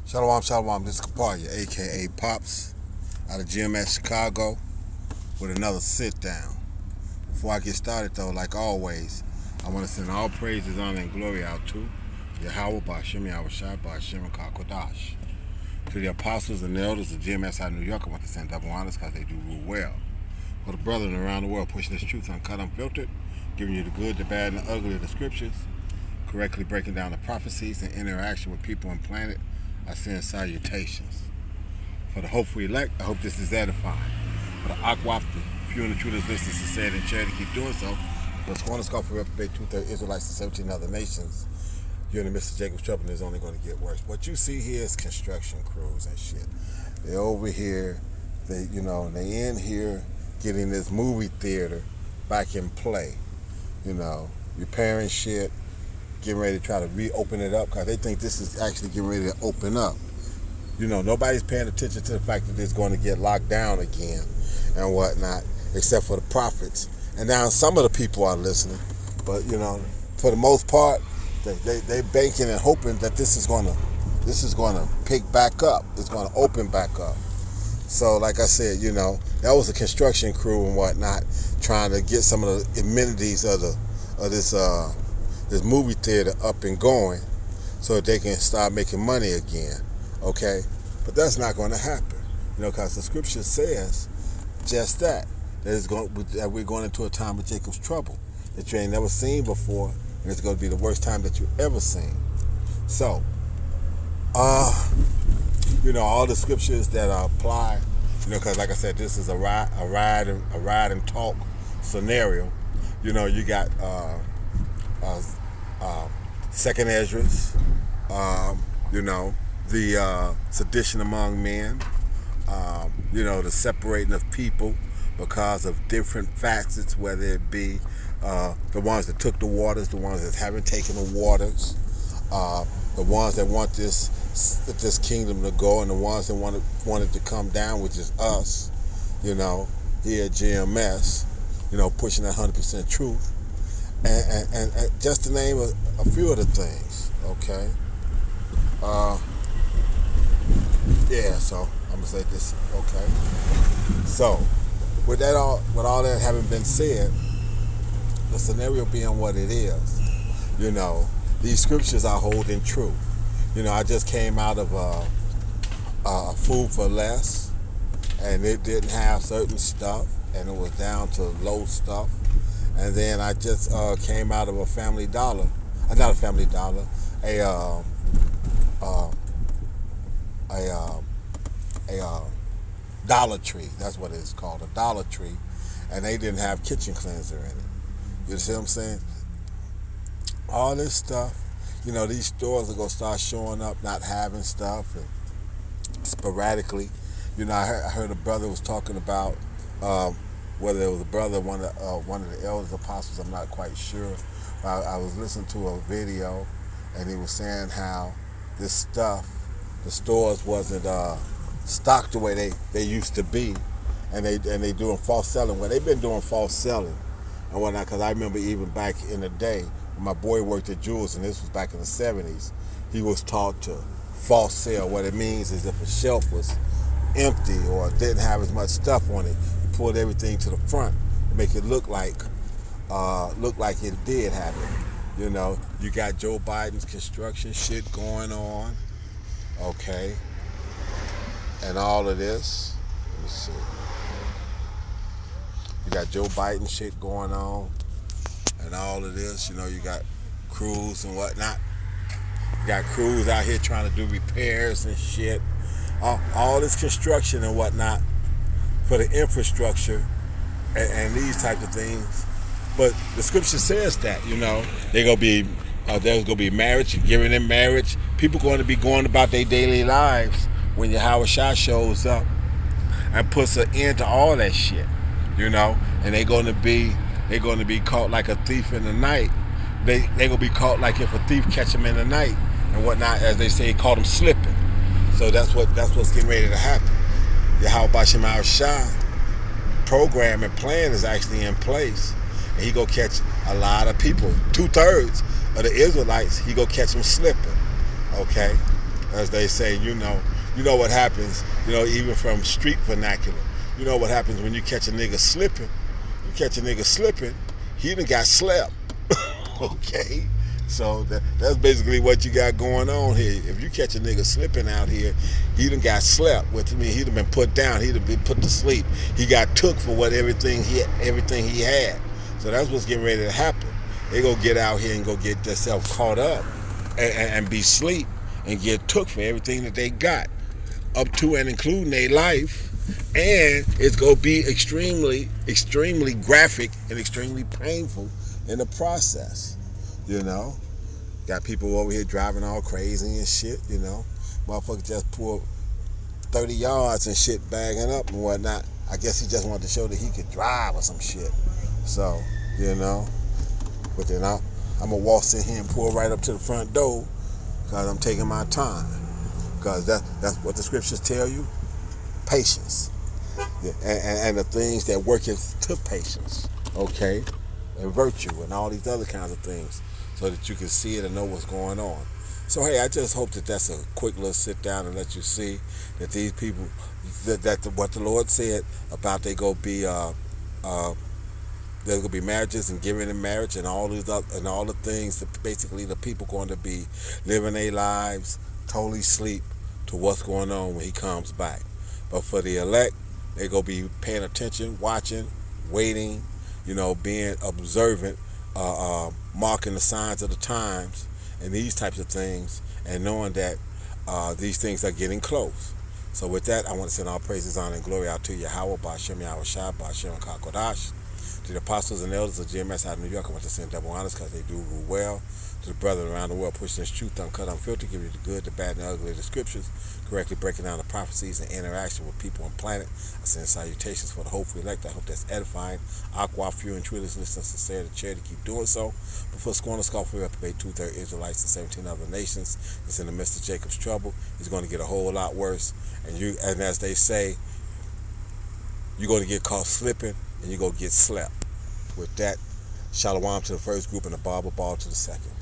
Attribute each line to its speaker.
Speaker 1: Shalom, shalom. This is Kapalia, aka Pops, out of GMS Chicago, with another sit down. Before I get started, though, like always, I want to send all praises, honor, and glory out to Yahweh Ba'Shem Yahushua Ba'Shem Kakodash. To the apostles and the elders of GMS out of New York, I want to send double honors because they do rule well. For the brethren around the world pushing this truth uncut, unfiltered, giving you the good, the bad, and the ugly of the scriptures, correctly breaking down the prophecies and interaction with people and planet, I send salutations. For the hopeful elect, I hope this is edifying. For the Akwaf, the few and the true that's listening, sincerity, and charity, keep doing so. For the Swan Scoff for reprobate 2/3 Israelites and 17 other nations, you're in the midst of Jacob's trouble, and it's only going to get worse. What you see here is construction crews and shit. They're over here, they in here getting this movie theater back in play. Repairing shit, getting ready to try to reopen it up because they think this is actually getting ready to open up. Nobody's paying attention to the fact that it's going to get locked down again and whatnot, except for the prophets. And now some of the people are listening, but for the most part, they banking and hoping that this is going to pick back up. It's going to open back up. So, like I said, that was a construction crew and whatnot trying to get some of the amenities of this movie theater up and going so that they can start making money again, okay? But that's not going to happen, because the scripture says just that we're going into a time of Jacob's trouble that you ain't never seen before, and it's going to be the worst time that you ever seen. So, all the scriptures that apply, because like I said, this is a ride and talk scenario. You got Second Esdras, the sedition among men, the separating of people because of different facets, whether it be the ones that took the waters, the ones that haven't taken the waters, the ones that want this kingdom to go, and the ones that wanted to come down, which is us, here at GMS, pushing that 100% truth. And just to name a few of the things, okay? So I'm gonna say this, okay? So with all that having been said, the scenario being what it is, these scriptures are holding true. I just came out of a Food for Less, and it didn't have certain stuff, and it was down to low stuff. And then I just came out of a Family Dollar, not a Family Dollar, a Dollar Tree. That's what it's called, a Dollar Tree, and they didn't have kitchen cleanser in it. You see what I'm saying? All this stuff, these stores are gonna start showing up not having stuff, and sporadically. I heard a brother was talking about. Whether it was a brother, one of the elders apostles, I'm not quite sure. I was listening to a video, and he was saying how this stuff, the stores wasn't stocked the way they used to be, and they doing false selling. Well, they've been doing false selling and whatnot, because I remember even back in the day when my boy worked at Jewels, and this was back in the 70s, he was taught to false sell. What it means is if a shelf was empty or didn't have as much stuff on it, pulled everything to the front to make it look like it did have it. You got Joe Biden's construction shit going on, okay, and all of this. Let me see. You got Joe Biden shit going on, and all of this. You got crews and whatnot. You got crews out here trying to do repairs and shit. All this construction and whatnot for the infrastructure and these types of things. But the scripture says that, there's gonna be marriage, giving in marriage. People going to be going about their daily lives when Yahushua shows up and puts an end to all that shit, and they're gonna be caught like a thief in the night. They gonna be caught like if a thief catch them in the night and whatnot, as they say, caught them slipping. So that's what's getting ready to happen. Yahweh Ba'Shem Yahushua program and plan is actually in place, and he go catch a lot of people. 2/3 of the Israelites, he go catch them slipping, okay? as they say, you know what happens, even from street vernacular. You know what happens when you catch a nigga slipping. You catch a nigga slipping, he done got slept. Okay? So that's basically what you got going on here. If you catch a nigga slipping out here, he done got slept. Which means he done been put down. He done been put to sleep. He got took for everything he had. So that's what's getting ready to happen. They go get out here and go get themselves caught up and be sleep and get took for everything that they got, up to and including their life. And it's going to be extremely, extremely graphic and extremely painful in the process. Got people over here driving all crazy and shit. Motherfucker just pulled 30 yards and shit, bagging up and whatnot. I guess he just wanted to show that he could drive or some shit. So, but then I'm gonna waltz in here and pull right up to the front door because I'm taking my time. Because that's what the scriptures tell you. Patience. And the things that work to patience. Okay? And virtue and all these other kinds of things, so that you can see it and know what's going on. So hey, I just hope that that's a quick little sit down and let you see that these people, that what the Lord said about they go be there's gonna be marriages and giving in marriage and all these and all the things that basically the people going to be living their lives totally sleep to what's going on when He comes back. But for the elect, they gonna be paying attention, watching, waiting, being observant, marking the signs of the times and these types of things, and knowing that these things are getting close. So with that, I want to send all praises, honor, and glory out to Yahweh, Ba'Shem Yahweh Shai, Ba'Shem Kakodash. To the apostles and elders of GMS out of New York, I want to send double honors because they do rule well. To the brethren around the world, pushing this truth uncut, unfiltered, giving you the good, the bad, and the ugly of the scriptures, correctly breaking down the prophecies and interaction with people and planet. I send salutations for the hopeful elect. I hope that's edifying. Aqua, few, and truly listen sincere to charity, keep doing so. Before scorn and scoff, we reprobate 2/3 Israelites and 17 other nations. It's in the midst of Jacob's trouble. He's going to get a whole lot worse. And as they say, you're going to get caught slipping and you're going to get slept. With that, shalom to the first group and the Bible ball to the second.